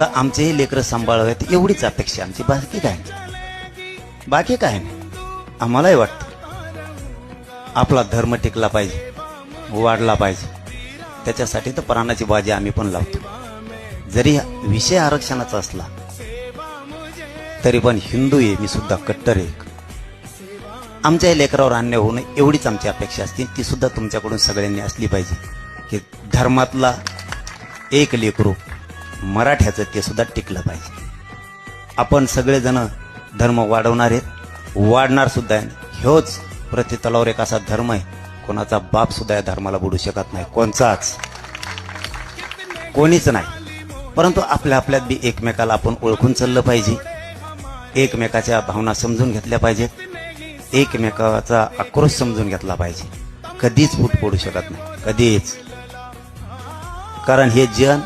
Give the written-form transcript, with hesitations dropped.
तर आमचेही लेकरं सांभाळावेत एवढीच अपेक्षा आमची, बाकी काय नाही. आम्हालाही वाटतं आपला धर्म टिकला पाहिजे, वाढला पाहिजे, त्याच्यासाठी तर प्राणाची बाजी आम्ही पण लावतो. जरी विषय आरक्षणाचा असला तरी पण हिंदू आहे मी सुद्धा, कट्टर आहे. आमच्या लेकरावर अन्याय होणं एवढीच आमची अपेक्षा असते. ती सुद्धा तुमच्याकडून सगळ्यांनी असली पाहिजे की धर्मातला एक लेकरू मराठ्याचं ते सुद्धा टिकलं पाहिजे. आपण सगळेजण धर्म वाढवणार आहेत, वाढणार सुद्धा आहे. ह्योच प्रतितलावर एक असा धर्म आहे, कोणाचा बाप सुद्धा या धर्माला बुडू शकत नाही, कोणीच नाही. परंतु आपल्या आपल्यात बी एकमेकाला आपण ओळखून चाललं पाहिजे, एकमेकाच्या भावना समजून घेतल्या पाहिजेत, एकमेकाचा आक्रोश समजून घेतला पाहिजे. कधीच फूट पडू शकत नाही, कधीच. कारण हे जन